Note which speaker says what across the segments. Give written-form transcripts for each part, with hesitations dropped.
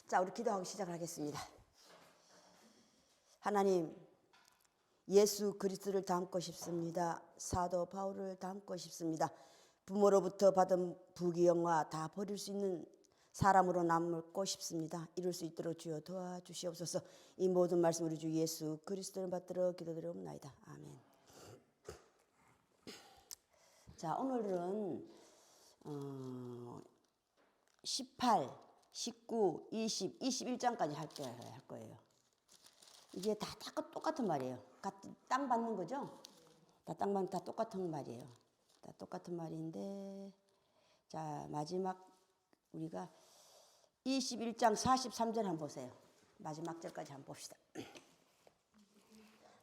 Speaker 1: 자, 우리 기도하고 시작하겠습니다. 하나님, 예수 그리스도를 닮고 싶습니다. 사도 바울을 닮고 싶습니다. 부모로부터 받은 부귀영화 다 버릴 수 있는 사람으로 남고 싶습니다. 이룰 수 있도록 주여 도와주시옵소서. 이 모든 말씀 우리 주 예수 그리스도를 받들어 기도드리옵나이다. 아멘. 자, 오늘은 18, 19, 20, 21장까지 할 거예요. 이게 다 똑같은 말이에요. 땅 받는 거죠? 다 똑같은 말이에요. 다 똑같은 말인데, 자, 마지막 우리가 21장 43절 한번 보세요. 마지막 절까지 한번 봅시다.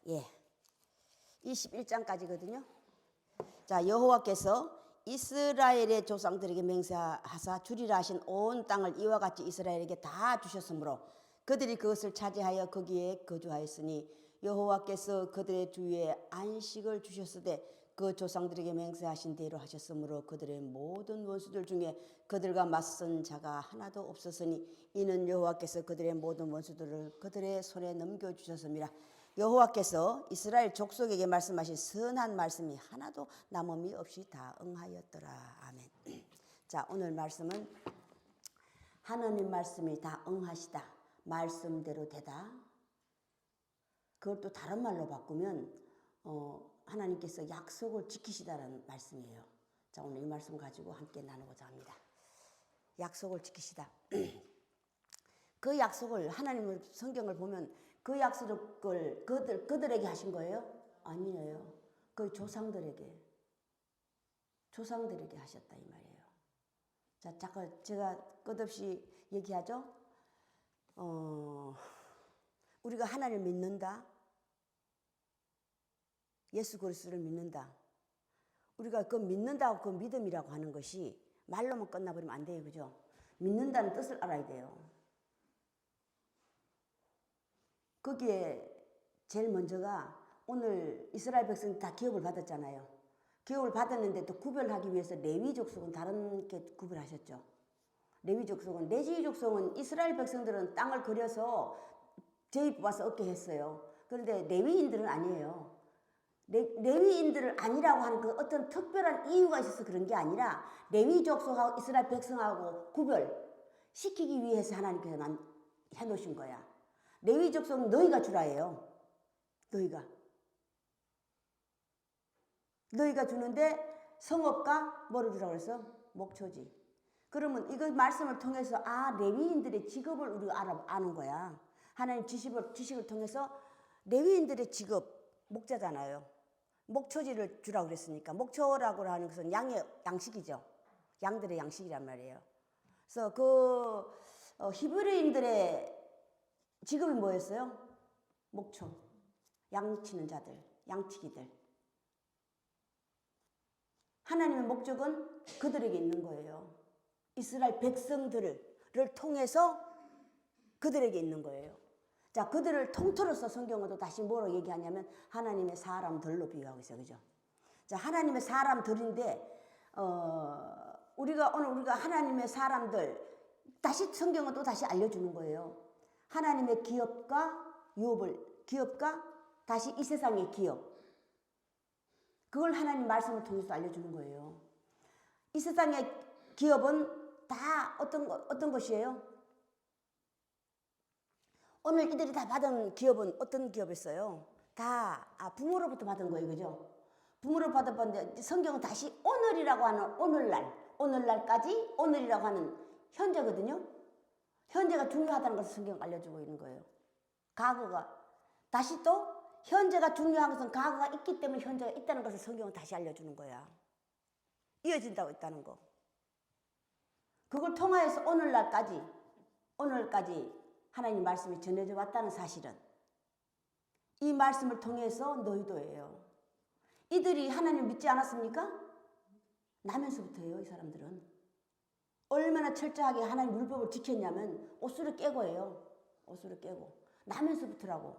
Speaker 1: 예, 21장까지거든요. 자, 여호와께서 이스라엘의 조상들에게 맹세하사 주리라 하신 온 땅을 이와 같이 이스라엘에게 다 주셨으므로 그들이 그것을 차지하여 거기에 거주하였으니 여호와께서 그들의 주위에 안식을 주셨으되 그 조상들에게 맹세하신 대로 하셨으므로 그들의 모든 원수들 중에 그들과 맞선 자가 하나도 없었으니 이는 여호와께서 그들의 모든 원수들을 그들의 손에 넘겨주셨습니다. 여호와께서 이스라엘 족속에게 말씀하신 선한 말씀이 하나도 남음이 없이 다 응하였더라. 아멘. 자, 오늘 말씀은 하나님 말씀이 다 응하시다. 말씀대로 되다. 그걸 또 다른 말로 바꾸면 하나님께서 약속을 지키시다라는 말씀이에요. 자, 오늘 이 말씀 가지고 함께 나누고자 합니다. 약속을 지키시다. 그 약속을 하나님의 성경을 보면 그 약속을 그들에게 하신 거예요? 아니에요. 그 조상들에게 하셨다 이 말이에요. 자, 잠깐 제가 끝없이 얘기하죠. 우리가 하나님을 믿는다. 예수 그리스도를 믿는다. 우리가 그 믿는다고 그 믿음이라고 하는 것이 말로만 끝나버리면 안 돼요. 그죠? 믿는다는 뜻을 알아야 돼요. 거기에 제일 먼저가 오늘 이스라엘 백성이 다 기업을 받았잖아요. 기업을 받았는데 또 구별하기 위해서 레위 족속은 다른 게 구별하셨죠. 레위 족속은 이스라엘 백성들은 땅을 그려서 제의 뽑아서 얻게 했어요. 그런데 레위인들은 아니에요. 레위인들을 아니라고 하는 그 어떤 특별한 이유가 있어서 그런 게 아니라 레위 족속하고 이스라엘 백성하고 구별시키기 위해서 하나님께서 해놓으신 거야. 레위 족속은 너희가 주라예요. 너희가 주는데 성읍과 뭐를 주라고 그랬어? 목초지. 그러면 이거 말씀을 통해서 레위인들의 직업을 우리가 아는 거야. 하나님 지식을 통해서 레위인들의 직업 목자잖아요. 목초지를 주라고 그랬으니까 목초라고 하는 것은 양식이죠. 양들의 양식이란 말이에요. 그래서 그 히브리인들의 직업이 뭐였어요? 목초. 양치는 자들, 양치기들. 하나님의 목적은 그들에게 있는 거예요. 이스라엘 백성들을 통해서 그들에게 있는 거예요. 자, 그들을 통틀어서 성경은 또 다시 뭐로 얘기하냐면 하나님의 사람들로 비유하고 있어요. 그죠? 자, 하나님의 사람들인데 오늘 우리가 하나님의 사람들 다시 성경은 또 다시 알려주는 거예요. 하나님의 기업과 다시 이 세상의 기업. 그걸 하나님 말씀을 통해서 알려주는 거예요. 이 세상의 기업은 다 어떤 것이에요? 오늘 이들이 다 받은 기업은 어떤 기업이었어요? 다 부모로부터 받은 거예요. 그죠? 부모로부터 받았는데 성경은 다시 오늘이라고 하는 오늘날까지 오늘이라고 하는 현재거든요. 현재가 중요하다는 것을 성경은 알려주고 있는 거예요. 과거가 다시 또 현재가 중요한 것은 과거가 있기 때문에 현재가 있다는 것을 성경은 다시 알려주는 거야. 이어진다고 있다는 거. 그걸 통하여서 오늘까지 하나님 말씀이 전해져 왔다는 사실은 이 말씀을 통해서 너희도예요. 이들이 하나님 믿지 않았습니까? 나면서부터예요. 이 사람들은. 얼마나 철저하게 하나님 율법을 지켰냐면 옷수를 깨고예요. 옷수를 깨고. 나면서부터라고.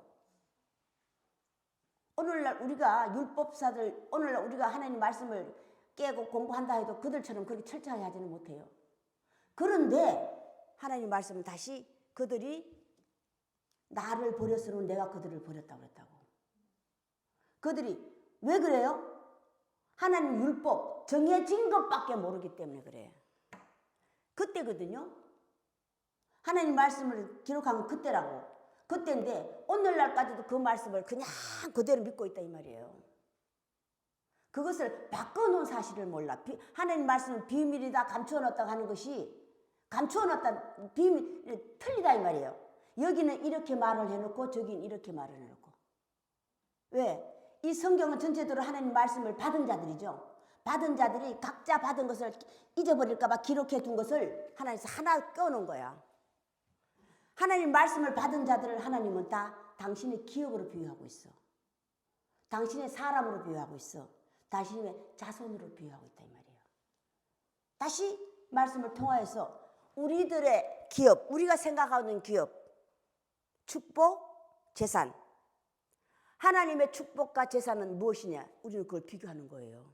Speaker 1: 오늘날 우리가 율법사들, 오늘날 우리가 하나님 말씀을 깨고 공부한다 해도 그들처럼 그렇게 철저하게 하지는 못해요. 그런데 하나님 말씀은 다시 그들이 나를 버렸으면 내가 그들을 버렸다고 그랬다고. 그들이 왜 그래요? 하나님 율법 정해진 것밖에 모르기 때문에 그래. 그때거든요. 하나님 말씀을 기록한 건 그때라고. 그때인데 오늘날까지도 그 말씀을 그냥 그대로 믿고 있다 이 말이에요. 그것을 바꿔놓은 사실을 몰라. 하나님 말씀은 비밀이다 감추어놨다고 하는 것이 감추어놨다 비밀 틀리다 이 말이에요. 여기는 이렇게 말을 해놓고 저기는 이렇게 말을 해놓고. 왜? 이 성경은 전체적으로 하나님 말씀을 받은 자들이죠. 받은 자들이 각자 받은 것을 잊어버릴까 봐 기록해 둔 것을 하나님께서 하나 껴놓은 거야. 하나님 말씀을 받은 자들을 하나님은 다 당신의 기업으로 비유하고 있어. 당신의 사람으로 비유하고 있어. 당신의 자손으로 비유하고 있다 이 말이에요. 다시 말씀을 통하여서 우리들의 기업, 우리가 생각하는 기업, 축복, 재산. 하나님의 축복과 재산은 무엇이냐? 우리는 그걸 비교하는 거예요.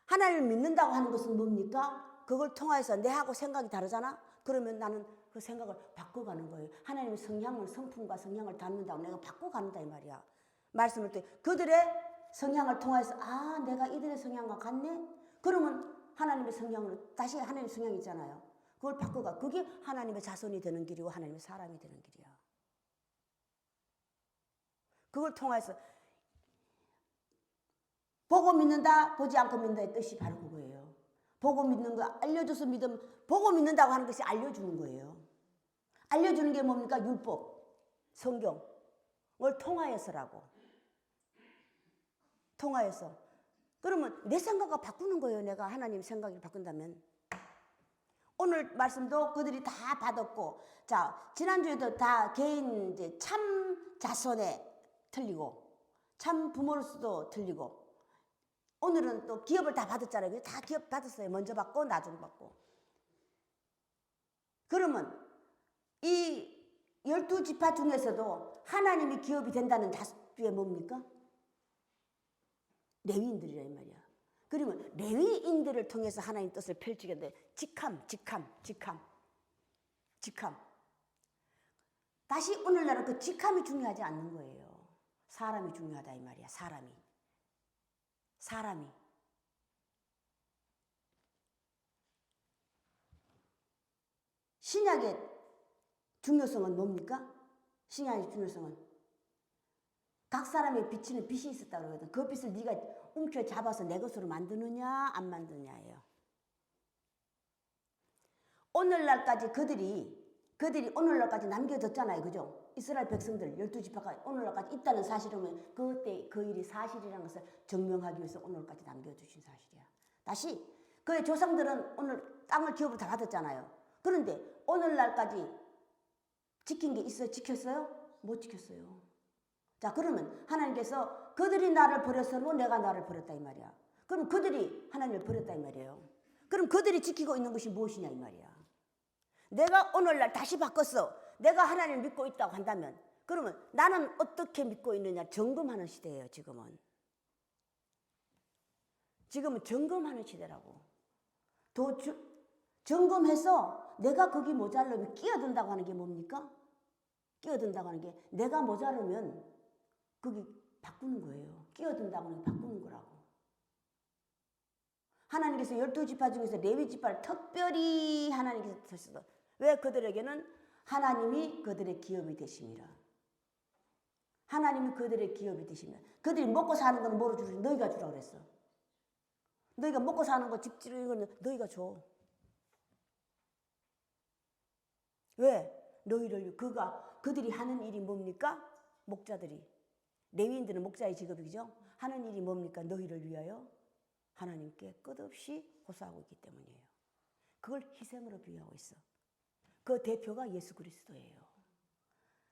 Speaker 1: 하나님을 믿는다고 하는 것은 뭡니까? 그걸 통해서 내하고 생각이 다르잖아? 그러면 나는 그 생각을 바꿔가는 거예요. 하나님의 성향을, 성품과 성향을 닮는다고 내가 바꿔간다 이 말이야. 말씀을 때 그들의 성향을 통해서 아 내가 이들의 성향과 같네? 그러면 하나님의 성향으로 다시 하나님의 성향이 있잖아요. 그걸 바꿔가. 그게 하나님의 자손이 되는 길이고 하나님의 사람이 되는 길이야. 그걸 통해서 보고 믿는다, 보지 않고 믿는다의 뜻이 바로 그거예요. 보고 믿는 거 알려줘서 믿으면 보고 믿는다고 하는 것이 알려주는 거예요. 알려주는 게 뭡니까? 율법, 성경을 통하여서라고. 통하여서. 그러면 내 생각을 바꾸는 거예요. 내가 하나님 생각을 바꾼다면. 오늘 말씀도 그들이 다 받았고, 자 지난주에도 다 개인 이제 참 자손에 틀리고, 참 부모로서도 틀리고, 오늘은 또 기업을 다 받았잖아요. 다 기업 받았어요. 먼저 받고 나중에 받고. 그러면 이 12지파 중에서도 하나님이 기업이 된다는 자수에 뭡니까? 레위인들이라 이 말이야. 그러면 레위인들을 통해서 하나님 뜻을 펼치겠는데 직함. 다시 오늘날은 그 직함이 중요하지 않는 거예요. 사람이 중요하다 이 말이야. 사람이. 신약의 중요성은 뭡니까? 신약의 중요성은 각 사람의 비치는 빛이 있었다고 그러거든. 그 빛을 네가 움켜잡아서 내 것으로 만드느냐 안 만드느냐예요. 오늘날까지 그들이 오늘날까지 남겨졌잖아요. 그죠? 이스라엘 백성들 12지파가 오늘날까지 있다는 사실이면 그때 그 일이 사실이라는 것을 증명하기 위해서 오늘까지 남겨주신 사실이야. 다시 그의 조상들은 오늘 땅을 기업으로 다 받았잖아요. 그런데 오늘날까지 지킨 게 있어요? 지켰어요? 못 지켰어요. 자 그러면 하나님께서 그들이 나를 버렸으므로 내가 나를 버렸다 이 말이야. 그럼 그들이 하나님을 버렸다 이 말이에요. 그럼 그들이 지키고 있는 것이 무엇이냐 이 말이야. 내가 오늘날 다시 바꿨어. 내가 하나님을 믿고 있다고 한다면 그러면 나는 어떻게 믿고 있느냐 점검하는 시대예요. 지금은 점검하는 시대라고. 점검해서 내가 거기 모자르면 끼어든다고 하는 게 뭡니까? 끼어든다고 하는 게 내가 모자르면 거기 바꾸는 거예요. 끼어든다고 하는 게 바꾸는 거라고. 하나님께서 12지파 중에서 레위지파를 특별히 하나님께서 드셨어. 왜? 그들에게는 하나님이 그들의 기업이 되심이라. 하나님이 그들의 기업이 되시면 그들이 먹고 사는 건 뭐로 주지? 너희가 주라고 그랬어. 너희가 먹고 사는 거 집 지르는 건 너희가 줘. 왜? 너희를 그들이 하는 일이 뭡니까? 목자들이 레위인들은 목자의 직업이죠. 하는 일이 뭡니까? 너희를 위하여 하나님께 끝없이 호소하고 있기 때문이에요. 그걸 희생으로 비유하고 있어. 그 대표가 예수 그리스도예요.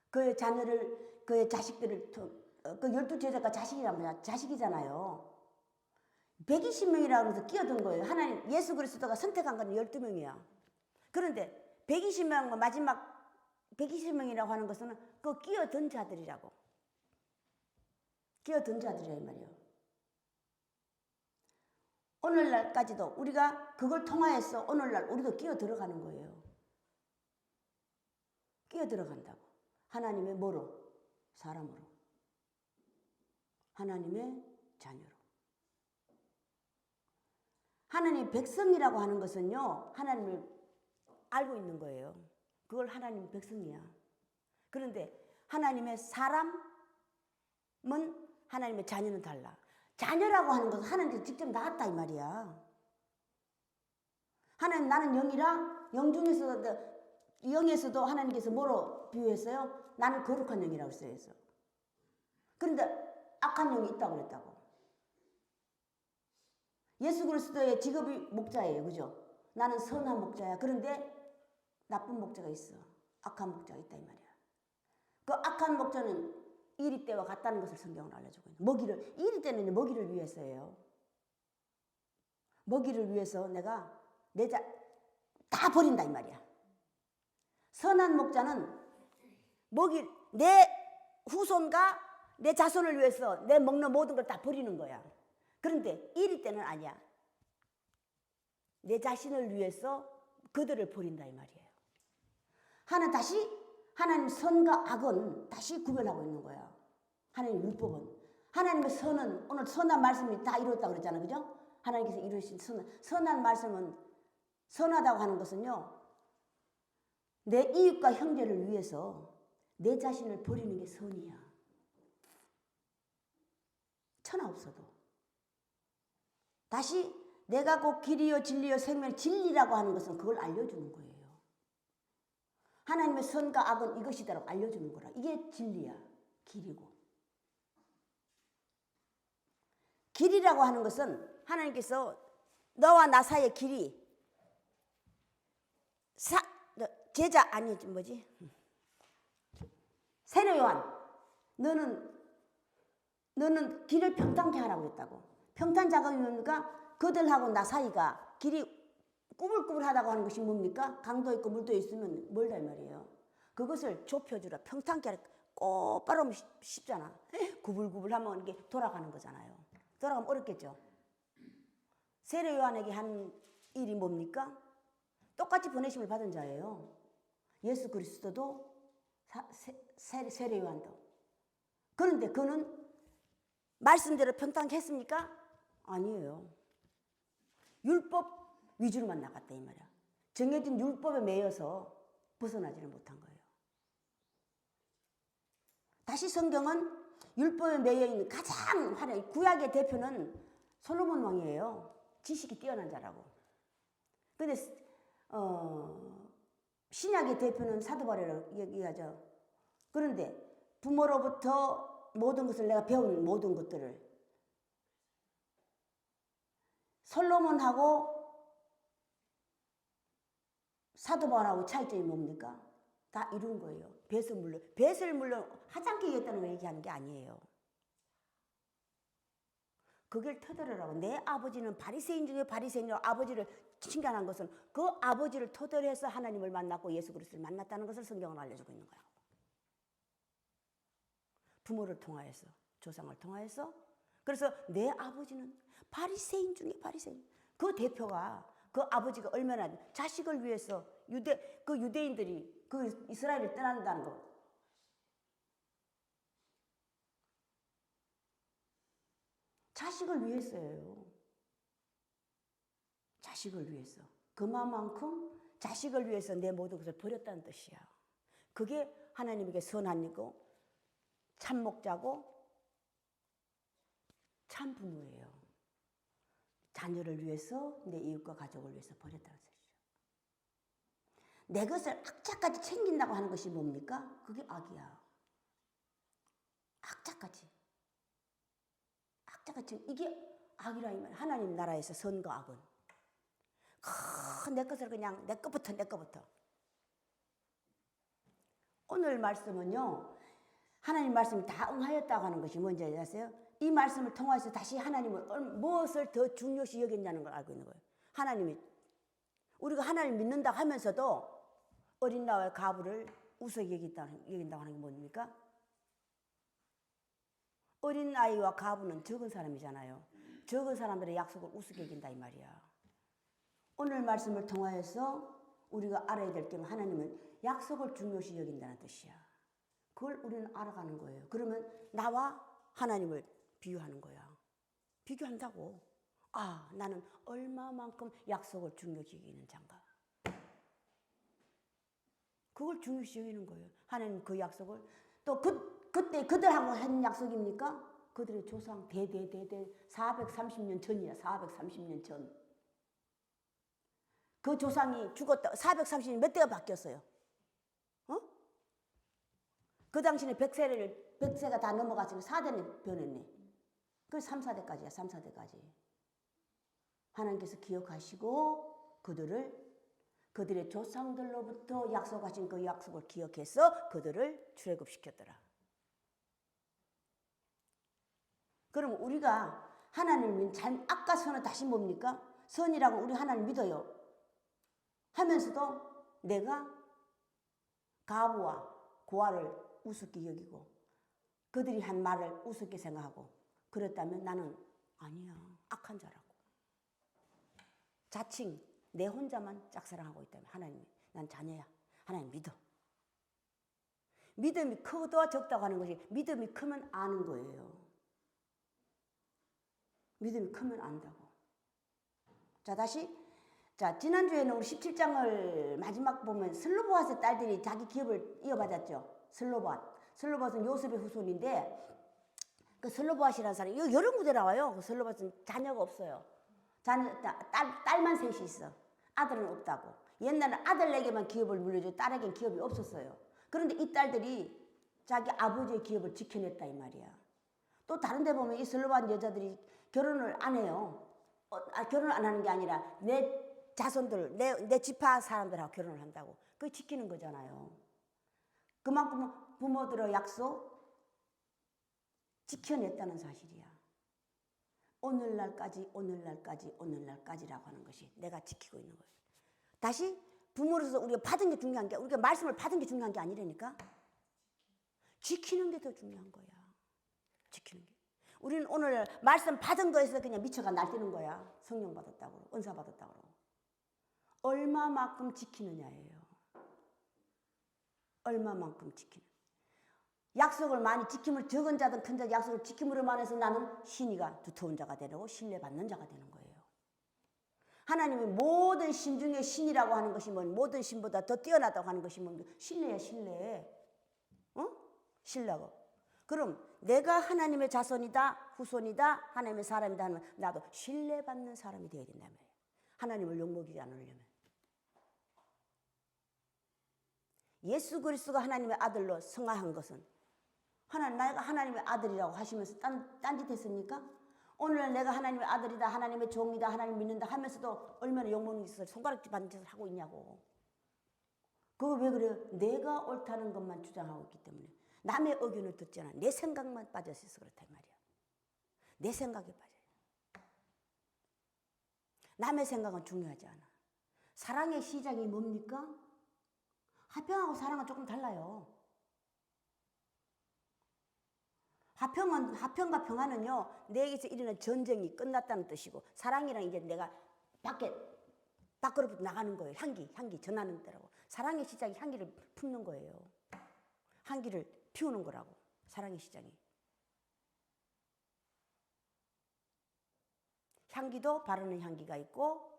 Speaker 1: 그의 자녀를, 그의 자식들을, 그 12제자가 자식이잖아요. 120명이라고 해서 끼어든 거예요. 하나님, 예수 그리스도가 선택한 건 12명이야. 그런데 120명, 마지막 120명이라고 하는 것은 그 끼어든 자들이라고. 끼어든 자들이라 이 말이에요. 오늘날까지도 우리가 그걸 통하여서 오늘날 우리도 끼어 들어가는 거예요. 뛰어들어간다고. 하나님의 뭐로? 사람으로. 하나님의 자녀로. 하나님 백성이라고 하는 것은요, 하나님을 알고 있는 거예요. 그걸 하나님 백성이야. 그런데 하나님의 사람은 하나님의 자녀는 달라. 자녀라고 하는 것은 하나님께서 직접 낳았다 이 말이야. 하나님 나는 영이라 영에서도 하나님께서 뭐로 비유했어요? 나는 거룩한 영이라고 써있어. 그런데 악한 영이 있다고 그랬다고. 예수 그리스도의 직업이 목자예요. 그죠? 나는 선한 목자야. 그런데 나쁜 목자가 있어. 악한 목자가 있다 이 말이야. 그 악한 목자는 이리 때와 같다는 것을 성경은 알려주고 있는. 먹이를, 이리 때는 먹이를 위해서예요. 먹이를 위해서 내가 다 버린다 이 말이야. 선한 목자는 내 후손과 내 자손을 위해서 내 먹는 모든 걸 다 버리는 거야. 그런데 이리 때는 아니야. 내 자신을 위해서 그들을 버린다 이 말이에요. 하나님 선과 악은 다시 구별하고 있는 거야. 하나님 율법은. 하나님의 선은 오늘 선한 말씀이 다 이루었다고 그랬잖아요. 그죠? 하나님께서 이루신 선한 말씀은, 선하다고 하는 것은요, 내 이웃과 형제를 위해서 내 자신을 버리는 게 선이야. 천하 없어도. 다시 내가 곧 길이요 진리요 생명, 진리라고 하는 것은 그걸 알려주는 거예요. 하나님의 선과 악은 이것이다라고 알려주는 거라. 이게 진리야. 길이고. 길이라고 하는 것은 하나님께서 너와 나 사이의 길이 제자 아니지 뭐지? 세례 요한 너는 길을 평탄케 하라고 그랬다고. 평탄 작업이니까 그들하고 나 사이가 길이 꾸불꾸불하다고 하는 것이 뭡니까? 강도 있고 물도 있으면 멀다 이 말이에요. 그것을 좁혀주라. 평탄케 하라. 곧바로 하면 쉽잖아. 구불구불하면 이게 돌아가는 거잖아요. 돌아가면 어렵겠죠. 세례 요한에게 한 일이 뭡니까? 똑같이 보내심을 받은 자예요. 예수 그리스도도 세례 요한도. 그런데 그는 말씀대로 평탄케 했습니까? 아니에요. 율법 위주로만 나갔다 이 말이야. 정해진 율법에 매여서 벗어나지를 못한 거예요. 다시 성경은 율법에 매여 있는 가장 화려한 구약의 대표는 솔로몬 왕이에요. 지식이 뛰어난 자라고. 근데 신약의 대표는 사도 바울이라고 얘기하죠. 그런데 부모로부터 모든 것을 내가 배운 모든 것들을 솔로몬하고 사도 바울하고 차이점이 뭡니까? 다 이룬 거예요. 뱃을 물론 하찮게 얘기했다는 걸 얘기하는 게 아니에요. 그걸 터득하라고. 내 아버지는 바리새인 중에 바리새인이라고 아버지를 칭찬한 것은 그 아버지를 토대로해서 하나님을 만났고 예수 그리스도를 만났다는 것을 성경은 알려주고 있는 거야. 부모를 통하여서, 조상을 통하여서. 그래서 내 아버지는 바리새인 중에 바리새인. 그 대표가, 그 아버지가 얼마나 자식을 위해서 그 유대인들이 그 이스라엘을 떠난다는 거. 자식을 위해서예요. 자식을 위해서. 그만큼 자식을 위해서 내 모든 것을 버렸다는 뜻이야. 그게 하나님에게 선한 이고 참 목자고 참 부모예요. 자녀를 위해서 내 이웃과 가족을 위해서 버렸다는 뜻이죠. 내 것을 악착같이 챙긴다고 하는 것이 뭡니까? 그게 악이야. 악착같이. 악착같이. 이게 악이라 이 말. 하나님 나라에서 선과 악은. 내 것을 그냥 내 것부터. 오늘 말씀은요. 하나님 말씀이 다 응하였다고 하는 것이 뭔지 아세요? 이 말씀을 통해서 다시 하나님은 무엇을 더 중요시 여겼냐는 걸 알고 있는 거예요. 하나님이 우리가 하나님 믿는다고 하면서도 어린 나와 가부를 우습게 여긴다고 하는 게 뭡니까? 어린 아이와 가부는 적은 사람이잖아요. 적은 사람들의 약속을 우습게 여긴다 이 말이야. 오늘 말씀을 통하여서 우리가 알아야 될 게 하나님은 약속을 중요시 여긴다는 뜻이야. 그걸 우리는 알아가는 거예요. 그러면 나와 하나님을 비교하는 거야. 비교한다고. 아, 나는 얼마만큼 약속을 중요시 여기는 자인가. 그걸 중요시 여기는 거예요. 하나님 그 약속을 또 그때 그들하고 한 약속입니까? 그들의 조상 대대대대 430년 전이야. 430년 전. 그 조상이 죽었다. 430년 몇 대가 바뀌었어요. 어? 그 당시에 100세가 다 넘어갔으면 4대는 변했네. 그 3, 4대까지야. 3, 4대까지. 하나님께서 기억하시고 그들의 조상들로부터 약속하신 그 약속을 기억해서 그들을 출애굽시켰더라. 그럼 우리가 하나님을 아까 선은 다시 뭡니까? 선이라고 우리 하나님 믿어요. 하면서도 내가 가부와 고아를 우습게 여기고 그들이 한 말을 우습게 생각하고 그랬다면 나는 아니야. 악한 자라고. 자칭 내 혼자만 짝사랑하고 있다면 하나님, 난 자녀야. 하나님 믿어. 믿음이 크다 적다고 하는 것이 믿음이 크면 아는 거예요. 믿음이 크면 안다고. 자, 다시. 자, 지난주에는 우리 17장을 마지막 보면 슬로보앗의 딸들이 자기 기업을 이어받았죠. 슬로보앗은 요셉의 후손인데 그 슬로보앗이라는 사람이 여러 군데 나와요. 그 슬로보앗은 자녀가 없어요. 딸만 셋이 있어. 아들은 없다고. 옛날에 아들에게만 기업을 물려줘. 딸에겐 기업이 없었어요. 그런데 이 딸들이 자기 아버지의 기업을 지켜냈다 이 말이야. 또 다른 데 보면 이 슬로바한 여자들이 결혼을 안 해요. 결혼을 안 하는 게 아니라 내 자손들, 내 지파 사람들하고 결혼을 한다고. 그게 지키는 거잖아요. 그만큼 부모들의 약속 지켜냈다는 사실이야. 오늘날까지라고 하는 것이 내가 지키고 있는 거예요. 다시 부모로서 우리가 받은 게 중요한 게 우리가 말씀을 받은 게 중요한 게 아니라니까. 지키는 게 더 중요한 거야. 지키는 게. 우리는 오늘 말씀 받은 거에서 그냥 미쳐가 날뛰는 거야. 성령 받았다고, 은사 받았다고. 얼마만큼 지키느냐예요. 얼마만큼 지키는. 약속을 많이 지킴을 적은 자든 큰 자 약속을 지킴으로만 해서 나는 신이가 두터운 자가 되고 신뢰받는 자가 되는 거예요. 하나님이 모든 신 중에 신이라고 하는 것이 뭐 모든 신보다 더 뛰어나다고 하는 것이 뭡니까? 신뢰야 신뢰. 신뢰고. 그럼 내가 하나님의 자손이다 후손이다 하나님의 사람이다 하면 나도 신뢰받는 사람이 되어야 된다며. 하나님을 욕먹이지 않으려면. 예수 그리스도가 하나님의 아들로 성화한 것은 내가 하나님의 아들이라고 하시면서 딴짓 했습니까? 오늘 내가 하나님의 아들이다 하나님의 종이다 하나님 믿는다 하면서도 얼마나 욕먹는 짓을 손가락질 받는 짓을 하고 있냐고. 그거 왜 그래요? 내가 옳다는 것만 주장하고 있기 때문에 남의 의견을 듣지 않아. 내 생각만 빠져있어서 그렇단 말이야. 내 생각에 빠져요. 남의 생각은 중요하지 않아. 사랑의 시작이 뭡니까? 화평하고 사랑은 조금 달라요. 화평과 평화는요, 내게서 일어난 전쟁이 끝났다는 뜻이고, 사랑이란 이제 내가 밖으로부터 나가는 거예요. 향기 전하는 데라고. 사랑의 시작이 향기를 품는 거예요. 향기를 피우는 거라고. 사랑의 시작이. 향기도 바르는 향기가 있고,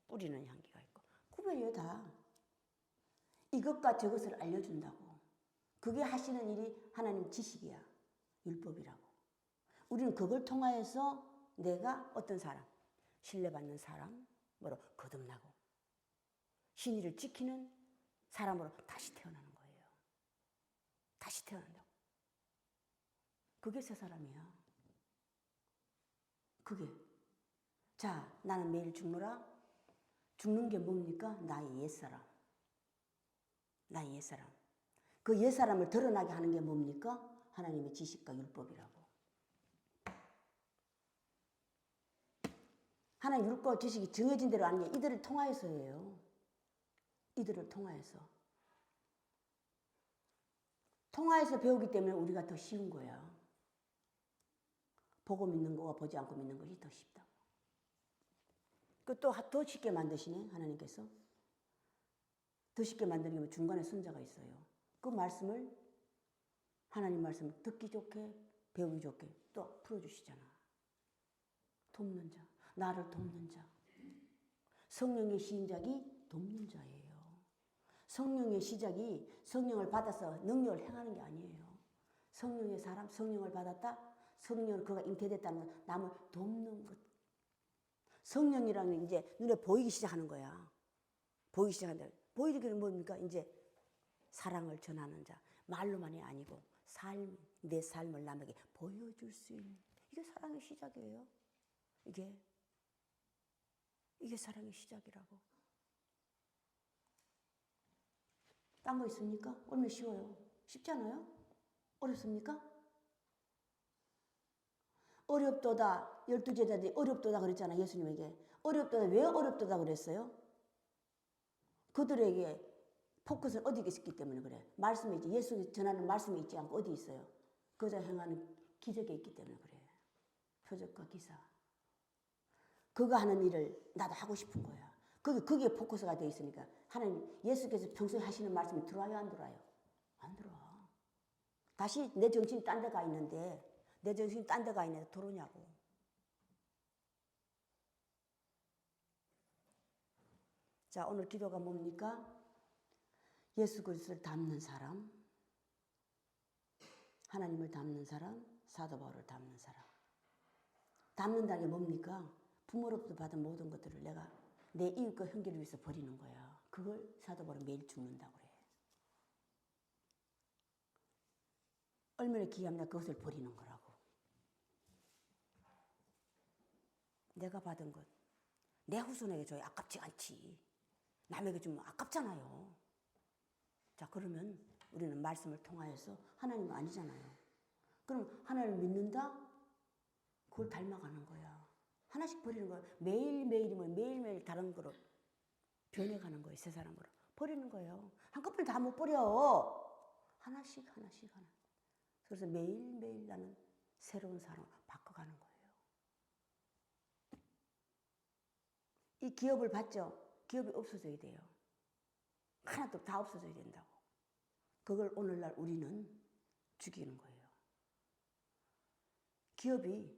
Speaker 1: 뿌리는 향기가 있고. 구별이에요, 다. 이것과 저것을 알려준다고. 그게 하시는 일이 하나님 지식이야. 율법이라고. 우리는 그걸 통하여서 내가 어떤 사람, 신뢰받는 사람, 거듭나고 신의를 지키는 사람으로 다시 태어나는 거예요. 다시 태어난다고. 그게 새 사람이야. 그게. 자, 나는 매일 죽노라. 죽는 게 뭡니까? 나의 옛사람. 나의 옛사람. 그 옛사람을 드러나게 하는 게 뭡니까? 하나님의 지식과 율법이라고. 하나님 율법 지식이 정해진 대로 아는 게 이들을 통하여서예요. 이들을 통하여서. 통하여서 배우기 때문에 우리가 더 쉬운 거야. 보고 믿는 거와 보지 않고 믿는 것이 더 쉽다고. 그 또 더 쉽게 만드시네, 하나님께서. 더 쉽게 만들려면 중간에 순자가 있어요. 그 말씀을 하나님 말씀을 듣기 좋게 배우기 좋게 또 풀어주시잖아. 돕는 자, 나를 돕는 자. 성령의 시작이 돕는 자예요. 성령의 시작이 성령을 받아서 능력을 행하는 게 아니에요. 성령의 사람, 성령을 받았다. 성령을 그가 잉태됐다는 건 남을 돕는 것. 성령이라는 게 이제 눈에 보이기 시작하는 거야. 보이기 시작한다. 보이는 게 뭡니까? 이제 사랑을 전하는 자. 말로만이 아니고 삶, 내 삶을 남에게 보여줄 수 있는. 이게 사랑의 시작이에요. 이게 사랑의 시작이라고. 딴 거 있습니까? 얼마나 쉬워요. 쉽지 않아요? 어렵습니까? 어렵도다. 12제자들이 어렵도다 그랬잖아. 예수님에게. 어렵도다. 왜 어렵도다 그랬어요? 그들에게 포커스는 어디에 있기 때문에 그래. 말씀에 있지. 예수 전하는 말씀에 있지 않고 어디 있어요? 그저 행하는 기적에 있기 때문에 그래. 표적과 기사. 그가 하는 일을 나도 하고 싶은 거야. 거기에 포커스가 돼 있으니까 하나님 예수께서 평소에 하시는 말씀이 들어와요 안 들어와요? 안 들어와. 다시 내 정신이 딴 데 가 있는데 내 정신이 딴 데 가 있는데 들어오냐고. 자, 오늘 기도가 뭡니까? 예수 그리스도를 닮는 사람, 하나님을 닮는 사람, 사도 바울을 닮는 사람. 닮는다는 게 뭡니까? 부모로부터 받은 모든 것들을 내가 내 이웃과 형제를 위해서 버리는 거야. 그걸 사도 바울은 매일 죽는다고 그래. 얼마나 귀하면 그것을 버리는 거라고. 내가 받은 것, 내 후손에게 줘야 아깝지 않지. 남에게 주면 아깝잖아요. 자, 그러면 우리는 말씀을 통하여서 하나님은 아니잖아요. 그럼 하나님을 믿는다? 그걸 닮아가는 거야. 하나씩 버리는 거야. 매일매일이면 매일매일 다른 거로 변해가는 거예요. 새 사람으로. 버리는 거예요. 한꺼번에 다 못 버려. 하나씩. 그래서 매일매일 나는 새로운 사람으로 바꿔가는 거예요. 이 기업을 봤죠? 기업이 없어져야 돼요. 하나도 다 없어져야 된다고. 그걸 오늘날 우리는 죽이는 거예요. 기업이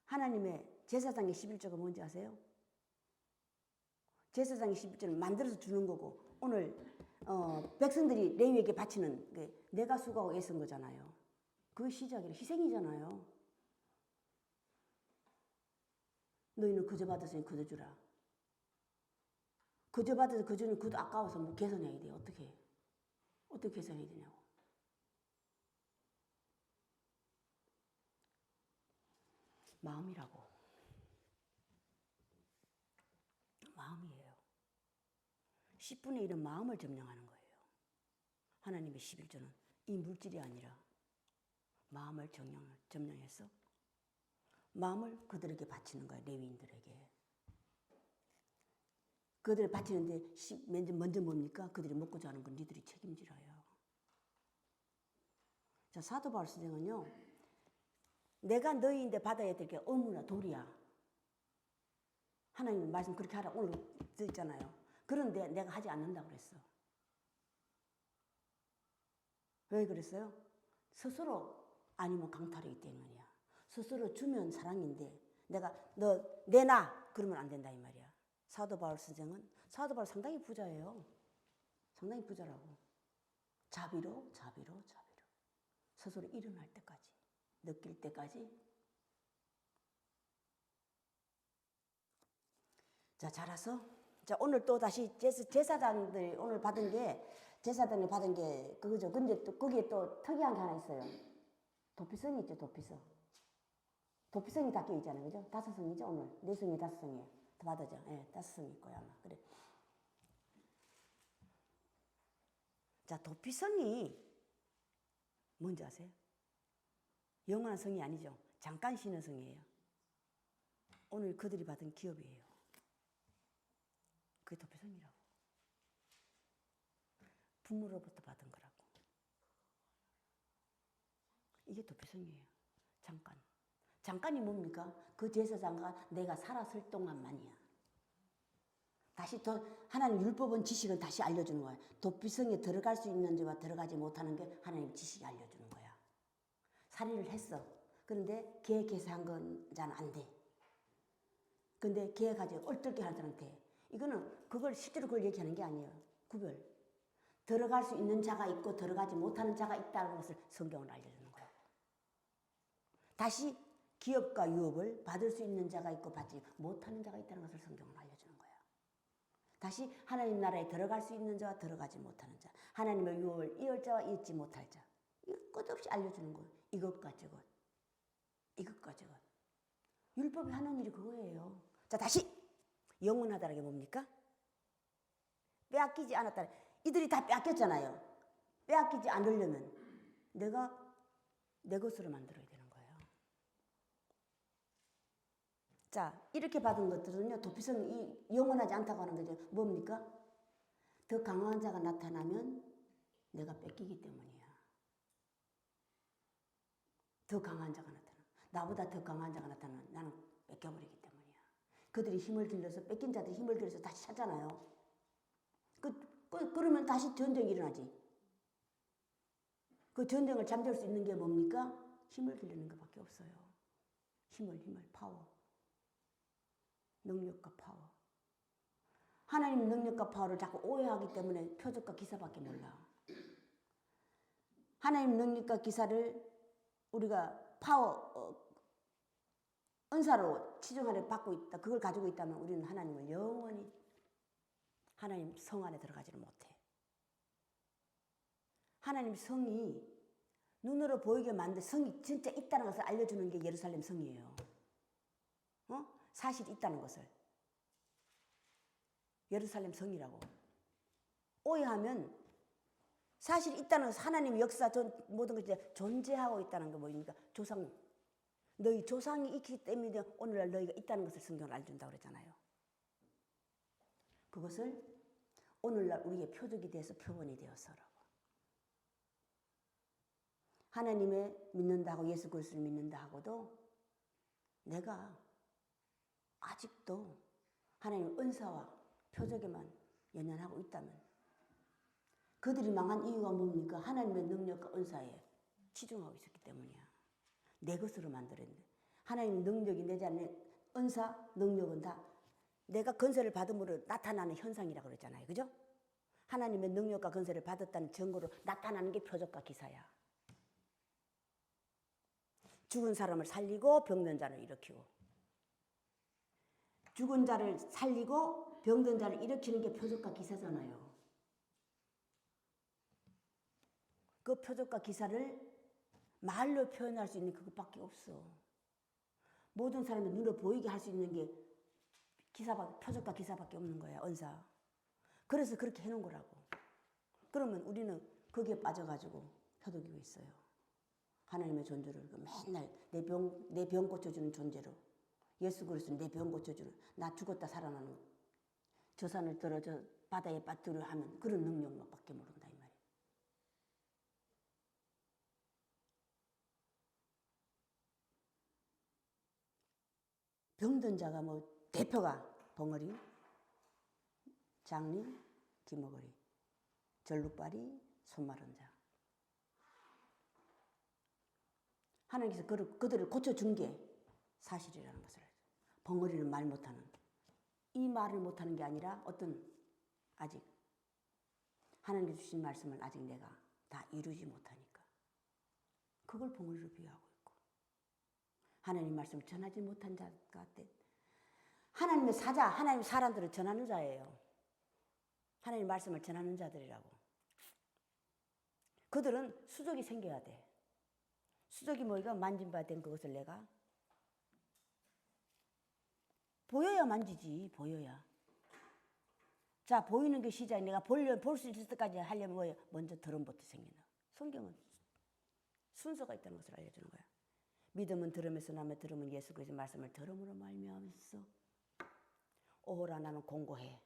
Speaker 1: 하나님의 제사장의 11조가 뭔지 아세요? 제사장의 11조를 만들어서 주는 거고 오늘 백성들이 레위에게 바치는 게 내가 수고하고 애쓴 거잖아요. 그 시작이라 희생이잖아요. 너희는 거저 받았으니 거저 주라. 거저 받아서 거저는 그도 아까워서 뭐 계산해야 돼. 어떻게 계산해야 되냐고. 마음이라고. 마음이에요. 10분의 1은 마음을 점령하는 거예요. 하나님의 11조는 이 물질이 아니라 마음을 점령해서 마음을 그들에게 바치는 거예요. 레위인들에게. 그들을 바치는데 먼저 뭡니까? 그들이 먹고자 하는 건 니들이 책임지라요. 자, 사도 바울 선생은요. 내가 너희인데 받아야 될 게 어무나 돌이야. 하나님 말씀 그렇게 하라 오늘 듣잖아요. 그런데 내가 하지 않는다고 그랬어. 왜 그랬어요? 스스로 아니면 강탈이기 때문이야. 스스로 주면 사랑인데 내가 너 내놔 그러면 안 된다 이 말이야. 사도 바울 선생은 사도 바울 상당히 부자예요. 상당히 부자라고. 자비로 스스로 일어날 때까지 느낄 때까지. 자, 자라서 자 오늘 또 다시 제사장들이 오늘 받은 게 제사장이 받은 게 그거죠. 근데 또 거기에 또 특이한 게 하나 있어요. 도피성이 있죠. 도피성이 다 껴 있잖아요. 그죠? 5성이죠 오늘. 4성이 5성이에요. 더 받아죠. 예, 5성이 있고요 아마. 그래. 자, 도피성이 뭔지 아세요? 영원한 성이 아니죠. 잠깐 쉬는 성이에요. 오늘 그들이 받은 기업이에요. 그게 도피성이라고. 부모로부터 받은 거라고. 이게 도피성이에요. 잠깐. 잠깐이 뭡니까? 그 제사장과 내가 살았을 동안만이야. 다시 하나님 율법은 지식은 다시 알려주는 거야. 도피성에 들어갈 수 있는지와 들어가지 못하는 게 하나님 지식이 알려주는 거야. 살인을 했어. 그런데 계획해서 한 건 잘 안 돼. 근데 계획하지 얼떨게 할 사람한테 이거는 그걸 실제로 그걸 얘기하는 게 아니에요. 구별. 들어갈 수 있는 자가 있고 들어가지 못하는 자가 있다는 것을 성경은 알려주는 거예요. 다시 기업과 유업을 받을 수 있는 자가 있고 받지 못하는 자가 있다는 것을 성경은 알려주는 거예요. 다시 하나님 나라에 들어갈 수 있는 자와 들어가지 못하는 자, 하나님의 유업을 이을 자와 이을지 못할 자, 이거 끝없이 알려주는 거예요. 이것과 저것, 이것과 저것. 율법이 하는 일이 그거예요. 자, 다시 영원하다는 게 뭡니까? 빼앗기지 않았다. 이들이 다 빼앗겼잖아요. 빼앗기지 않으려면 내가 내 것으로 만들어야 되는 거예요. 자, 이렇게 받은 것들은요, 도피성이 영원하지 않다고 하는 거죠. 뭡니까? 더 강한 자가 나타나면 내가 뺏기기 때문이야. 더 강한 자가 나타나. 나보다 더 강한 자가 나타나면 나는 뺏겨버리기 때문이야. 그들이 힘을 길러서 뺏긴 자들이 힘을 길러서 다시 찾잖아요. 그러면 다시 전쟁이 일어나지. 그 전쟁을 잠재울 수 있는 게 뭡니까? 힘을 기르는 것밖에 없어요. 힘을, 파워. 능력과 파워. 하나님 능력과 파워를 자꾸 오해하기 때문에 표적과 기사밖에 몰라. 하나님 능력과 기사를 우리가 파워, 은사로 치중하려 받고 있다. 그걸 가지고 있다면 우리는 하나님을 영원히 하나님 성 안에 들어가지를 못해. 하나님 성이 눈으로 보이게 만든 성이 진짜 있다는 것을 알려주는 게 예루살렘 성이에요. 사실이 있다는 것을. 예루살렘 성이라고. 오해하면 사실이 있다는 것을 하나님의 역사 모든 것이 존재하고 있다는 게 뭐입니까? 조상. 너희 조상이 있기 때문에 오늘날 너희가 있다는 것을 성경을 알려준다고 그랬잖아요. 그것을 오늘날 우리의 표적이 돼서 표본이 되어서라고. 하나님의 믿는다고 예수 그리스도를 믿는다 하고도 내가 아직도 하나님의 은사와 표적에만 연연하고 있다면 그들이 망한 이유가 뭡니까? 하나님의 능력과 은사에 치중하고 있었기 때문이야. 내 것으로 만들었는데 하나님의 능력이 내 안에 은사, 능력은 다 내가 건설을 받음으로 나타나는 현상이라고 그랬잖아요. 그죠? 하나님의 능력과 건설을 받았다는 증거로 나타나는 게 표적과 기사야. 죽은 사람을 살리고 병든 자를 일으키고 죽은 자를 살리고 병든 자를 일으키는 게 표적과 기사잖아요. 그 표적과 기사를 말로 표현할 수 있는 그것밖에 없어. 모든 사람이 눈에 보이게 할 수 있는 게 표적과 기사밖에 없는 거야. 은사. 그래서 그렇게 해놓은 거라고. 그러면 우리는 거기에 빠져가지고 표독이고 있어요. 하나님의 존재를 맨날 내 병 고쳐주는 존재로 예수 그리스도 내 병 고쳐주는 나 죽었다 살아나는 저 산을 떨어져 바다에 빠뜨려 하면 그런 능력밖에 모른다 이 말이에요. 병든 자가 뭐 대표가 벙어리, 장리, 기머거리, 절룩발이, 손마른 자. 하나님께서 그들을 고쳐준 게 사실이라는 것을 알죠. 벙어리는 말 못하는 이 말을 못하는 게 아니라 아직 하나님께서 주신 말씀을 아직 내가 다 이루지 못하니까 그걸 벙어리로 비유하고 있고 하나님 말씀을 전하지 못한 자가 하나님의 사자, 하나님의 사람들을 전하는 자예요. 하나님 말씀을 전하는 자들이라고. 그들은 수족이 생겨야 돼. 수족이 뭐가 만진바 된 그것을 내가 보여야 만지지. 보여야. 자, 보이는 게 시작이 내가 볼 수 있을 때까지 하려면 뭐예요? 먼저 들음부터 생긴다. 성경은 순서가 있다는 것을 알려주는 거야. 믿음은 들음에서 나며 들음은 예수 그리스도의 말씀을 들음으로 말미암았어. 오호라 나는 공고해.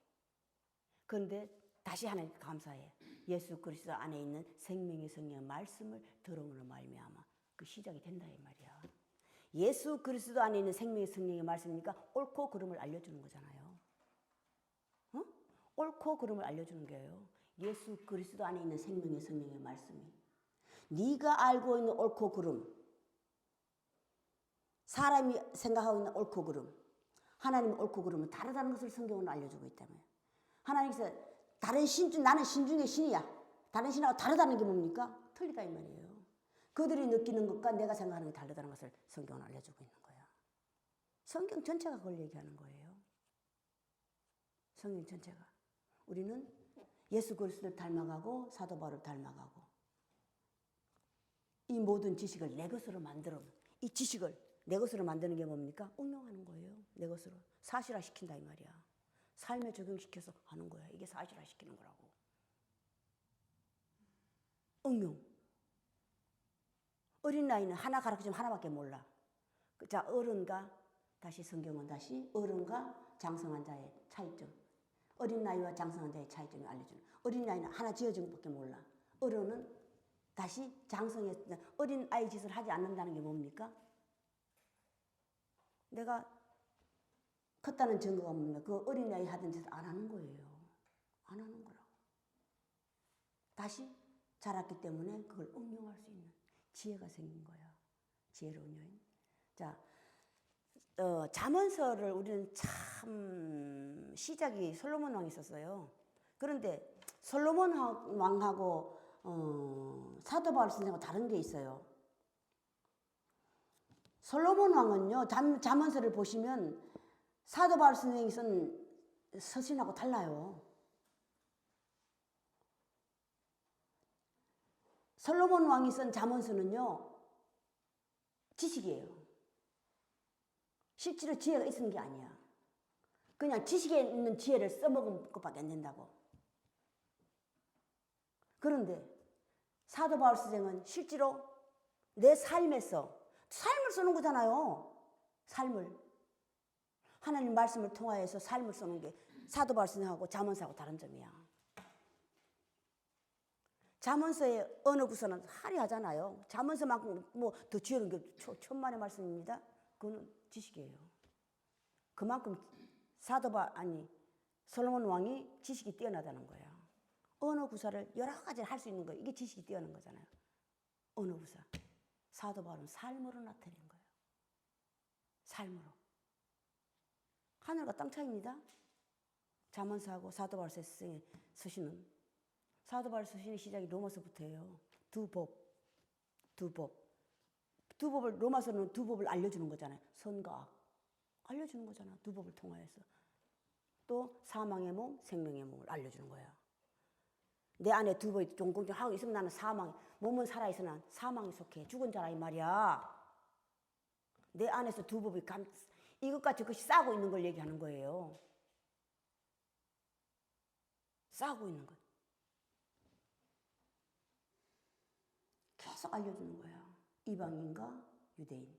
Speaker 1: 그런데 다시 하나님 감사해. 예수 그리스도 안에 있는 생명의 성령의 말씀을 들음으로 말미암아. 그 시작이 된다 이 말이야. 예수 그리스도 안에 있는 생명의 성령의 말씀이니까 옳고 그름을 알려주는 거잖아요. 어? 옳고 그름을 알려주는 거예요. 예수 그리스도 안에 있는 생명의 성령의 말씀이. 네가 알고 있는 옳고 그름, 사람이 생각하고 있는 옳고 그름, 하나님의 옳고 그름은 다르다는 것을 성경은 알려주고 있다며요. 하나님께서 다른 신중, 나는 신 중에 신이야. 다른 신하고 다르다는 게 뭡니까? 틀리다 이 말이에요. 그들이 느끼는 것과 내가 생각하는 게 다르다는 것을 성경은 알려주고 있는 거야. 성경 전체가 그걸 얘기하는 거예요. 성경 전체가. 우리는 예수 그리스도를 닮아가고 사도 바울을 닮아가고 이 모든 지식을 내 것으로 만들어, 이 지식을 내 것으로 만드는 게 뭡니까? 응용하는 거예요. 내 것으로. 사실화 시킨다 이 말이야. 삶에 적용시켜서 하는 거야. 이게 사실화 시키는 거라고. 응용. 어린 나이는 하나 가르치면 하나밖에 몰라. 자, 어른과 다시 성경은 다시 어른과 장성한 자의 차이점. 어린 나이와 장성한 자의 차이점을 알려주는. 어린 나이는 하나 지어준 것밖에 몰라. 어른은 다시 장성의 어린 아이 짓을 하지 않는다는 게 뭡니까? 내가 컸다는 증거가 뭡니까? 그 어린 아이 하던 짓을 안 하는 거예요. 안 하는 거라고. 다시 자랐기 때문에 그걸 응용할 수 있는 지혜가 생긴 거야. 지혜로운 여인. 자, 잠언서를 우리는 참 시작이 솔로몬 왕이 있었어요. 그런데 솔로몬 왕하고 사도 바울 선생하고 다른 게 있어요. 솔로몬 왕은요, 잠언서를 보시면 사도 바울 선생이 쓴 서신하고 달라요. 솔로몬 왕이 쓴 잠언서는요, 지식이에요. 실제로 지혜가 있는 게 아니야. 그냥 지식에 있는 지혜를 써먹은 것밖에 안 된다고. 그런데 사도 바울 선생은 실제로 내 삶에서 삶을 쓰는 거잖아요. 삶을. 하나님 말씀을 통하여서 삶을 쓰는 게 사도 바울 선생하고 잠언서하고 다른 점이야. 잠언서의 어느 구서는 화려하잖아요. 잠언서만큼 뭐 더 지혜로운 게 천만의 말씀입니다. 그거는 지식이에요. 그만큼 솔로몬 왕이 지식이 뛰어나다는 거야. 어느 구사를 여러 가지를 할 수 있는 거예요. 이게 지식이 뛰어난 거잖아요. 어느 구사. 사도 바울은 삶으로 나타낸 거예요. 삶으로. 하늘과 땅 차이입니다. 잠언서하고 사도 바울 선생의 서신은. 사도 바울 서신의 시작이 로마서부터예요. 두 법을 로마서는 두 법을 알려주는 거잖아요. 선과 악. 알려주는 거잖아. 두 법을 통하여서. 또 사망의 몸, 생명의 몸을 알려주는 거야. 내 안에 두 법이 종공하고 있으면 나는 몸은 살아있으나 사망에 속해. 죽은 자라 이 말이야. 내 안에서 두 법이 이것과 저것이 싸우고 있는 걸 얘기하는 거예요. 싸우고 있는 것. 계속 알려주는 거야. 이방인과 유대인.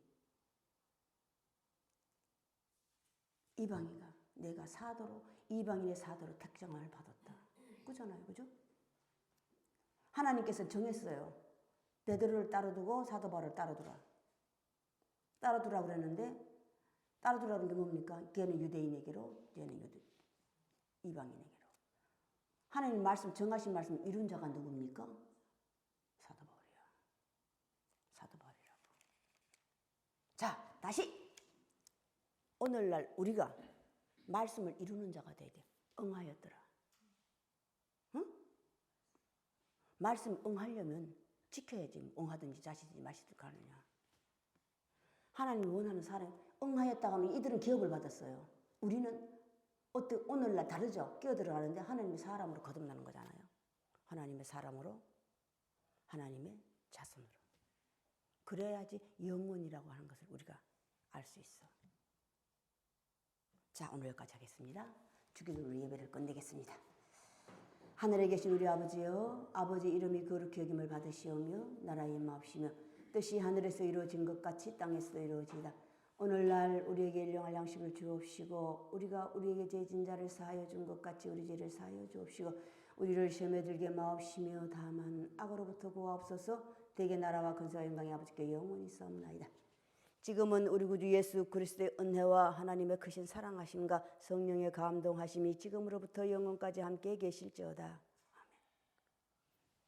Speaker 1: 이방인과 내가 이방인의 사도로 택정을 받았다. 그잖아요. 그죠? 하나님께서 정했어요. 베드로를 따로두고 사도 바울을 따로두라. 따로두라 그랬는데 따로두라는 게 뭡니까? 걔는 유대인에게로, 걔는 이방인에게로. 하나님 말씀, 정하신 말씀 이룬 자가 누굽니까? 사도 바울이야. 사도 바울이라고. 자, 다시 오늘날 우리가 말씀을 이루는 자가 돼야 돼. 응하였더라. 응? 말씀 응하려면 지켜야지. 응하든지 자시든지 마시든지 가느냐. 하나님이 원하는 사람 응하였다고 하면 이들은 기업을 받았어요. 우리는 오늘날 다르죠. 끼어들어가는데 하나님의 사람으로 거듭나는 거잖아요. 하나님의 사람으로, 하나님의 자손으로. 그래야지 영원이라고 하는 것을 우리가 알 수 있어. 자, 오늘 여기까지 하겠습니다. 주기도로 예배를 끝내겠습니다. 하늘에 계신 우리 아버지여, 아버지 이름이 거룩히 여김을 받으시오며 나라의 임하옵시며 뜻이 하늘에서 이루어진 것 같이 땅에서도 이루어지이다. 오늘날 우리에게 일용할 양식을 주옵시고 우리가 우리에게 죄진 자를 사하여 준 것 같이 우리 죄를 사하여 주옵시고 우리를 시험에 들게 마옵시며 다만 악으로부터 구하옵소서. 대개 나라와 근세와 영광이 아버지께 영원히 있사옵나이다. 지금은 우리 구주 예수 그리스도의 은혜와 하나님의 크신 사랑하심과 성령의 감동하심이 지금으로부터 영원까지 함께 계실지어다.